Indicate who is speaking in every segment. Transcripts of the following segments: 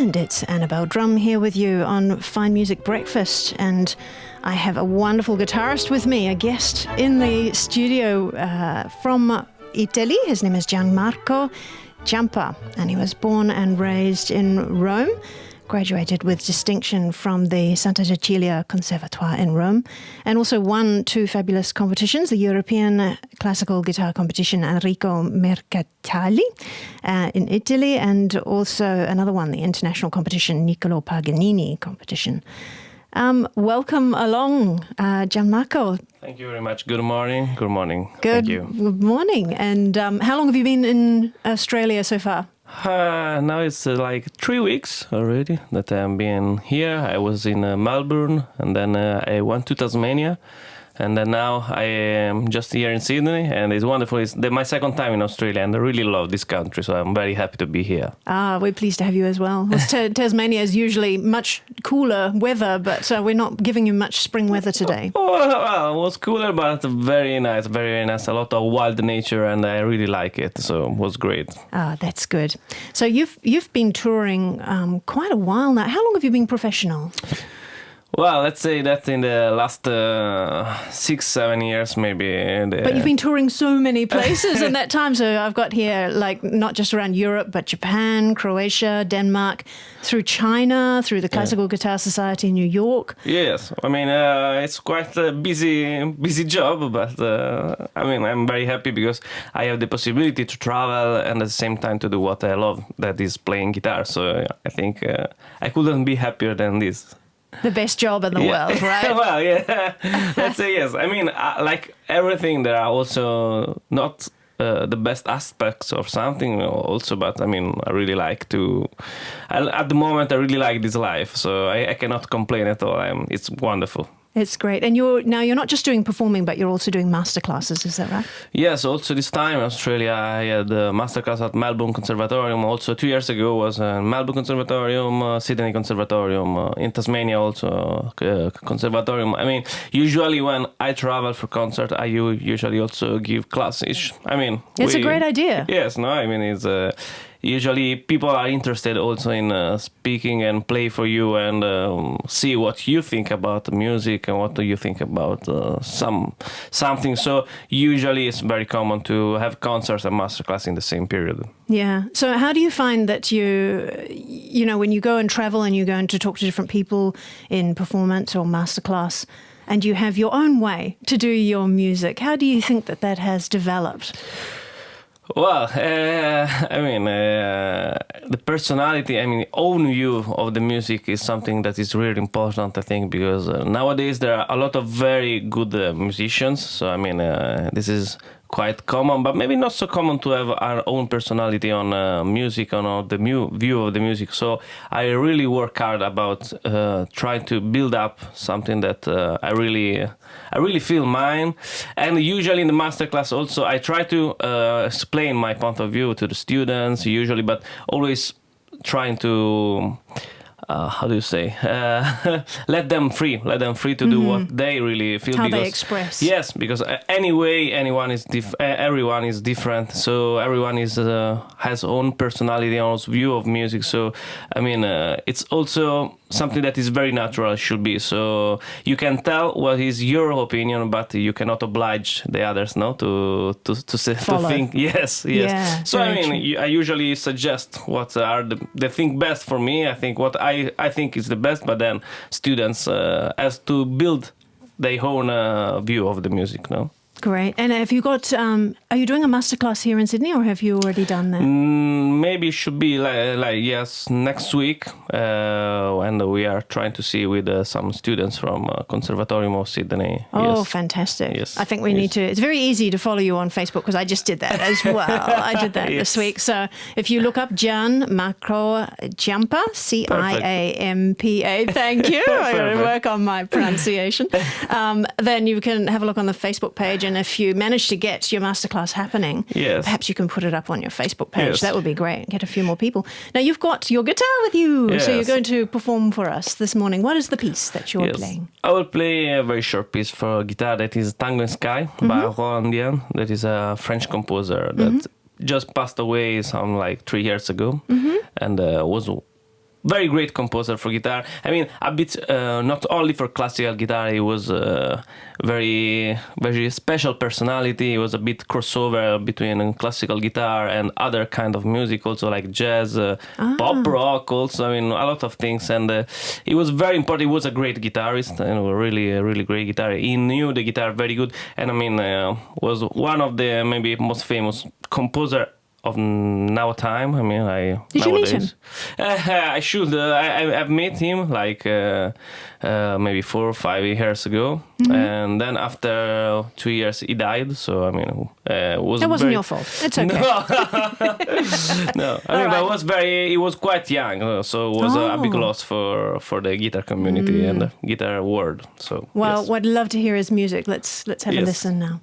Speaker 1: And it's Annabelle Drumm here with you on Fine Music Breakfast. And I have a wonderful guitarist with me, a guest in the studio from Italy. His name is Gian Marco Ciampa, and he was born and raised in Rome. Graduated with distinction from the Santa Cecilia Conservatoire in Rome, and also won two fabulous competitions, the European Classical Guitar Competition Enrico Mercatali in Italy, and also another one, the International Competition Niccolo Paganini Competition. Welcome along, Gian Marco.
Speaker 2: Thank you very much. Good morning. Good morning.
Speaker 1: Thank you. Good morning. And how long have you been in Australia so far?
Speaker 2: Now it's like 3 weeks already that I'm being here. I was in Melbourne, and then I went to Tasmania, and then now I am just here in Sydney, and it's wonderful. It's my second time in Australia, and I really love this country, so I'm very happy to be here.
Speaker 1: We're pleased to have you as well. Tasmania is usually much cooler weather, but we're not giving you much spring weather today.
Speaker 2: Well, it was cooler, but very nice, very nice. A lot of wild nature, and I really like it, so it was great.
Speaker 1: That's good. So you've been touring quite a while now. How long have you been professional?
Speaker 2: Well, let's say that in the last 6-7 years, maybe.
Speaker 1: But you've been touring so many places in that time. So I've got here, like, not just around Europe, but Japan, Croatia, Denmark, through China, through the Classical Guitar Society in New York.
Speaker 2: Yes, I mean, it's quite a busy job, but I mean, I'm very happy because I have the possibility to travel and at the same time to do what I love, that is playing guitar. So I think I couldn't be happier than this.
Speaker 1: The best job in the world, right?
Speaker 2: Well, yeah, let's say yes. I mean, like everything, there are also not the best aspects or something also, but I mean, I really like to, at the moment, I really like this life, so I cannot complain at all. It's wonderful.
Speaker 1: It's great. And you're not just doing performing, but you're also doing masterclasses, is that right?
Speaker 2: Yes, also this time in Australia, I had a masterclass at Melbourne Conservatorium. Also 2 years ago was Melbourne Conservatorium, Sydney Conservatorium, in Tasmania also Conservatorium. I mean, usually when I travel for concert, I usually also give classes. I mean,
Speaker 1: it's a great idea.
Speaker 2: Yes, no, I mean, it's... Usually people are interested also in speaking and play for you and see what you think about the music and what do you think about something. So usually it's very common to have concerts and masterclass in the same period.
Speaker 1: Yeah. So how do you find that you know, when you go and travel and you go and to talk to different people in performance or masterclass, and you have your own way to do your music, how do you think that has developed?
Speaker 2: Well, I mean, the personality, I mean, own view of the music is something that is really important, I think, because nowadays there are a lot of very good musicians. So, I mean, this is quite common, but maybe not so common to have our own personality on music, on the view of the music. So I really work hard about trying to build up something that I really feel mine. And usually in the masterclass also I try to explain my point of view to the students usually, but always trying to how do you say? Let them free to do what they really feel.
Speaker 1: How they express.
Speaker 2: Yes, because anyway, everyone is different. So everyone has own personality, own view of music. So I mean, it's also something that is very natural, should be. So you can tell what is your opinion, but you cannot oblige the others, no, to think. Yes.
Speaker 1: Yeah,
Speaker 2: so I mean, I usually suggest what are the thing best for me. I think what I think is the best, but then students has to build their own view of the music, no?
Speaker 1: Great. And have you got, are you doing a masterclass here in Sydney, or have you already done that?
Speaker 2: Maybe it should be yes, next week. And we are trying to see with some students from Conservatorium of Sydney.
Speaker 1: Oh,
Speaker 2: yes.
Speaker 1: Fantastic.
Speaker 2: Yes.
Speaker 1: I think we need to, it's very easy to follow you on Facebook because I just did that as well. I did that this week. So if you look up Gian Marco Ciampa, Ciampa, thank you. I'm going to work on my pronunciation. Then you can have a look on the Facebook page. And if you manage to get your masterclass happening, perhaps you can put it up on your Facebook page.
Speaker 2: Yes.
Speaker 1: That would be great. Get a few more people. Now, you've got your guitar with you.
Speaker 2: Yes.
Speaker 1: So you're going to perform for us this morning. What is the piece that you're playing?
Speaker 2: I will play a very short piece for guitar that is Tango in Sky by Roland Dian. That is a French composer that just passed away some like 3 years ago. And was very great composer for guitar. I mean, a bit not only for classical guitar. He was very special personality. He was a bit crossover between classical guitar and other kind of music, also like jazz, pop rock. Also, I mean, a lot of things. And he was very important. He was a great guitarist, and a really great guitar. He knew the guitar very good, and I mean, was one of the maybe most famous composer of now time. I mean,
Speaker 1: Did you meet him?
Speaker 2: I should. I've met him like maybe 4 or 5 years ago, and then after 2 years he died. So I mean, it was
Speaker 1: that wasn't your fault. It's okay.
Speaker 2: No, I mean, but he was quite young, so it was a big loss for the guitar community and the guitar world. So
Speaker 1: well,
Speaker 2: yes.
Speaker 1: I'd love to hear his music. Let's have a listen now.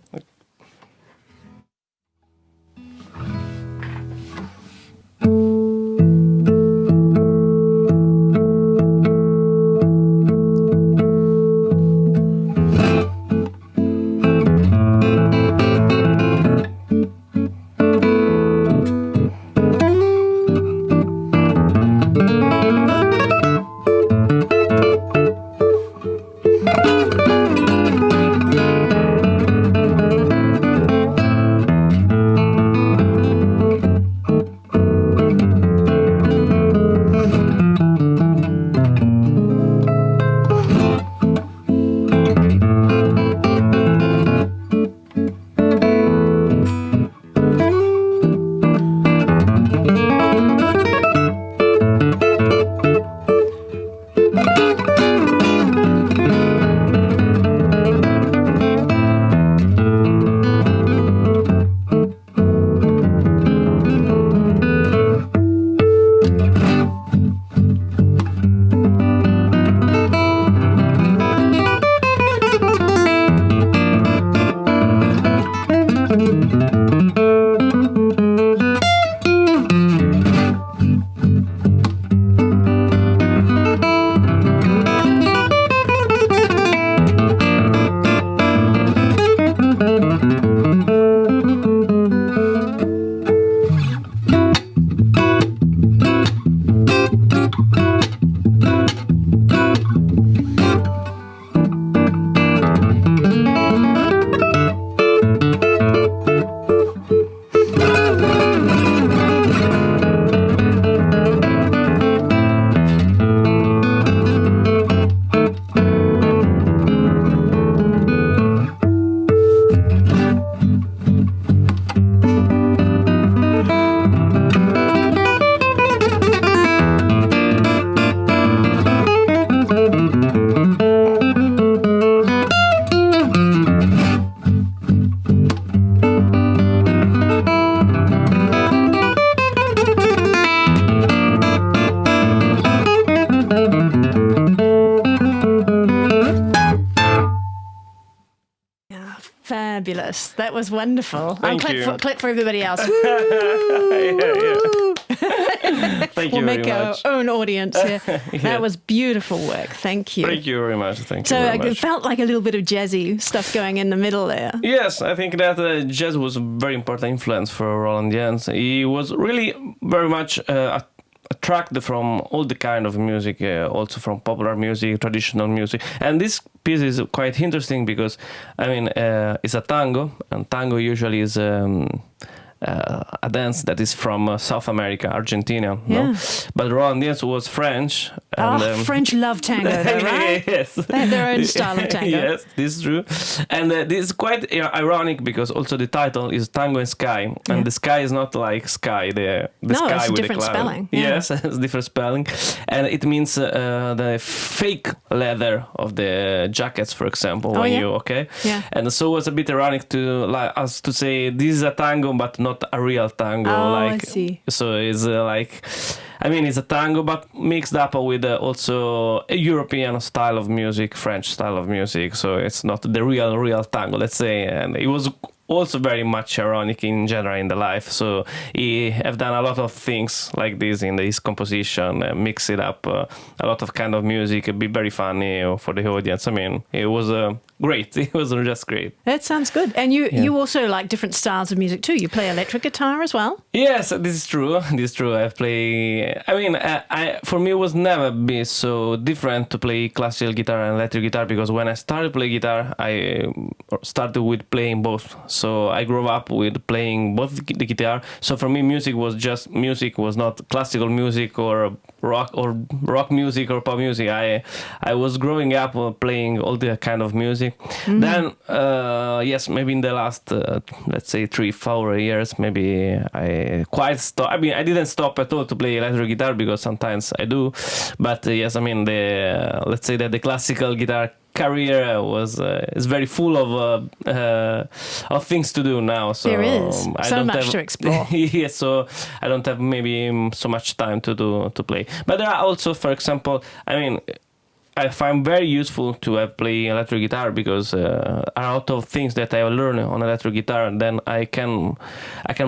Speaker 1: Fabulous. That was wonderful.
Speaker 2: Thank you.
Speaker 1: Clap for everybody else.
Speaker 2: Thank
Speaker 1: we'll
Speaker 2: you
Speaker 1: make
Speaker 2: very
Speaker 1: our
Speaker 2: much.
Speaker 1: own audience here. That was beautiful work. Thank you.
Speaker 2: Thank you very much. Thank
Speaker 1: so
Speaker 2: you very
Speaker 1: it
Speaker 2: much.
Speaker 1: felt like a little bit of jazzy stuff going in the middle there.
Speaker 2: Yes, I think that jazz was a very important influence for Roland Jens. He was really very much attracted from all the kind of music, also from popular music, traditional music. And this piece is quite interesting because, I mean, it's a tango, and tango usually is a dance that is from South America, Argentina.
Speaker 1: Yeah.
Speaker 2: No? But Roland Jens was French. And,
Speaker 1: French love tango, though, right?
Speaker 2: Yes.
Speaker 1: They have their own style of tango.
Speaker 2: Yes, this is true. And this is quite ironic because also the title is Tango and Sky. And the sky is not like sky, the sky
Speaker 1: it's a
Speaker 2: with
Speaker 1: different
Speaker 2: the cloud.
Speaker 1: spelling. Yeah.
Speaker 2: Yes, it's different spelling. And it means the fake leather of the jackets, for example,
Speaker 1: Yeah.
Speaker 2: And so it was a bit ironic to us to say this is a tango, but not a real tango.
Speaker 1: I see.
Speaker 2: So it's I mean, it's a tango, but mixed up with also a European style of music, French style of music. So it's not the real tango, let's say. And it was also very much ironic in general in the life. So he have done a lot of things like this in his composition, mix it up, a lot of kind of music, be very funny for the audience. I mean, it was great. It was just great.
Speaker 1: That sounds good. And you also like different styles of music too. You play electric guitar as well?
Speaker 2: Yes, this is true. This is true. I play. I mean, for me, it was never be so different to play classical guitar and electric guitar, because when I started playing guitar, I started with playing both. So I grew up with playing both the guitar. So for me, music was just music. Was not classical music or rock music or pop music. I was growing up playing all the kind of music. Mm-hmm. Then yes, maybe in the last let's say 3-4 years, maybe I quite stopped. I mean, I didn't stop at all to play electric guitar, because sometimes I do. But yes, I mean, let's say that the classical guitar career is very full of things to do now. So
Speaker 1: there is so much to explore.
Speaker 2: Yes, so I don't have maybe so much time to play. But there are also, for example, I mean, I find very useful to have play electric guitar, because a lot of things that I learn on electric guitar, then I can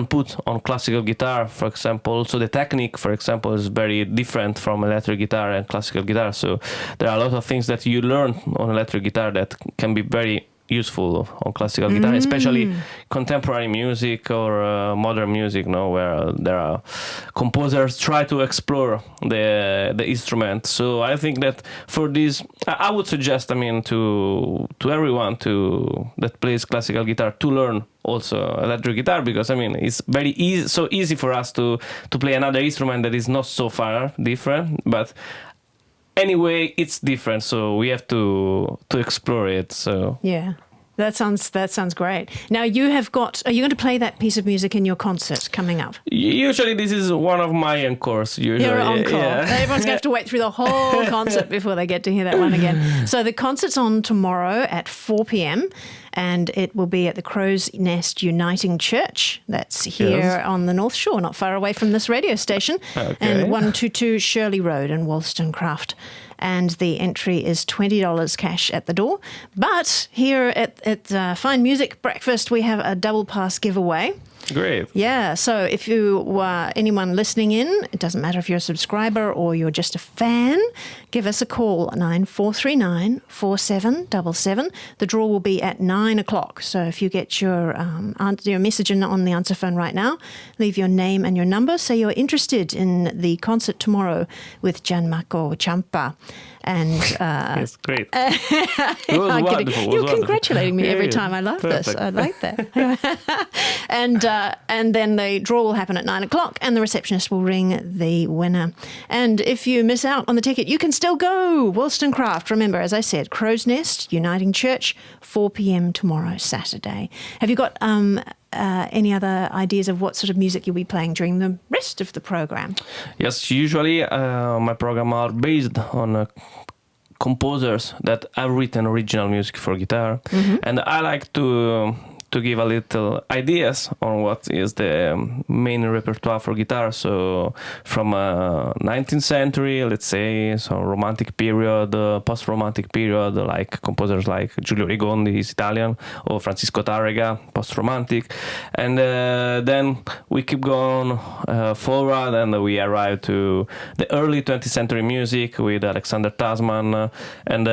Speaker 2: put on classical guitar, for example. So the technique, for example, is very different from electric guitar and classical guitar. So there are a lot of things that you learn on electric guitar that can be very useful on classical guitar, especially contemporary music or modern music, where there are composers try to explore the instrument. So I think that for this, I would suggest, I mean, to everyone that plays classical guitar to learn also electric guitar, because I mean, it's very easy, so easy for us to play another instrument that is not so far different, but anyway, it's different, so we have to explore it. So
Speaker 1: yeah, that sounds great. Now are you going to play that piece of music in your concert coming up?
Speaker 2: Usually this is one of my encores.
Speaker 1: Your encore.
Speaker 2: Yeah.
Speaker 1: Everyone's going to have to wait through the whole concert before they get to hear that one again. So the concert's on tomorrow at 4 p.m. and it will be at the Crow's Nest Uniting Church. That's here on the North Shore, not far away from this radio station.
Speaker 2: Okay.
Speaker 1: And 122 Shirley Road in Wollstonecraft. And the entry is $20 cash at the door. But here at Fine Music Breakfast, we have a double pass giveaway.
Speaker 2: Great.
Speaker 1: Yeah, so if you were anyone listening in, it doesn't matter if you're a subscriber or you're just a fan, give us a call, 9439 4777. The draw will be at 9 o'clock. So if you get your message on the answer phone right now, leave your name and your number, say you're interested in the concert tomorrow with Gian Marco Ciampa. And
Speaker 2: yes, great. It was wonderful.
Speaker 1: You're congratulating me every time. I love this. I like that. And then the draw will happen at 9 o'clock, and the receptionist will ring the winner. And if you miss out on the ticket, you can still go. Wollstonecraft. Remember, as I said, Crow's Nest Uniting Church, 4 p.m. tomorrow, Saturday. Have you got any other ideas of what sort of music you'll be playing during the rest of the program?
Speaker 2: Yes, usually my program are based on composers that have written original music for guitar, and I like to give a little ideas on what is the main repertoire for guitar. So from 19th century, let's say, so romantic period, post-romantic period, like composers like Giulio Rigondi, he's Italian, or Francisco Tárrega, post-romantic. And then we keep going forward, and we arrive to the early 20th century music with Alexander Tasman, and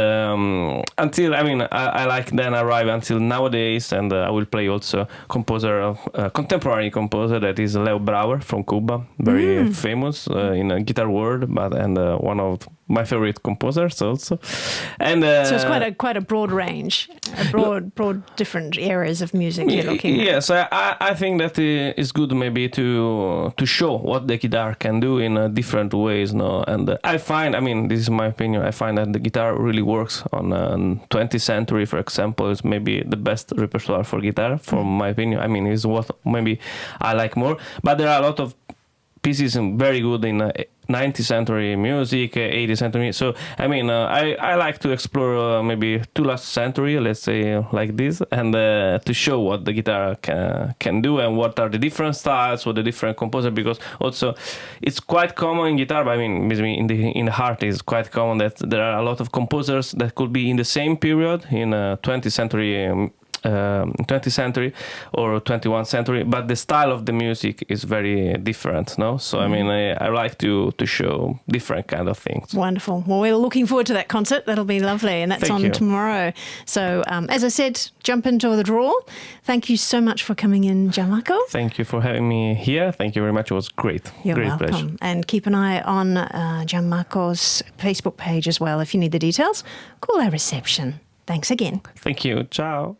Speaker 2: until, I mean, I like then arrive until nowadays, and I will play also contemporary composer that is Leo Brouwer from Cuba, very famous in the guitar world, and one of my favorite composers also. And
Speaker 1: so it's quite a broad range, broad different areas of music you're looking at.
Speaker 2: Yes, I think that it's good maybe to show what the guitar can do in different ways, no? And I find, I mean, this is my opinion, I find that the guitar really works on 20th century, for example, is maybe the best repertoire for guitar, for my opinion. I mean, is what maybe I like more. But there are a lot of pieces very good in 19th century music, 80th century. So, I mean, I like to explore maybe two last century, let's say like this, and to show what the guitar can do and what are the different styles, what the different composers, because also it's quite common in guitar, but I mean, in the heart it's quite common that there are a lot of composers that could be in the same period in 20th century 20th century or 21st century, but the style of the music is very different, no? So I mean, I like to show different kind of things.
Speaker 1: Wonderful. Well, we're looking forward to that concert. That'll be lovely, and that's on tomorrow. So, as I said, jump into the draw. Thank you so much for coming in, Gian Marco.
Speaker 2: Thank you for having me here. Thank you very much. It was great.
Speaker 1: You're
Speaker 2: great
Speaker 1: welcome.
Speaker 2: pleasure.
Speaker 1: And keep an eye on Gian Marco's Facebook page as well. If you need the details, call our reception. Thanks again.
Speaker 2: Thank you. Ciao.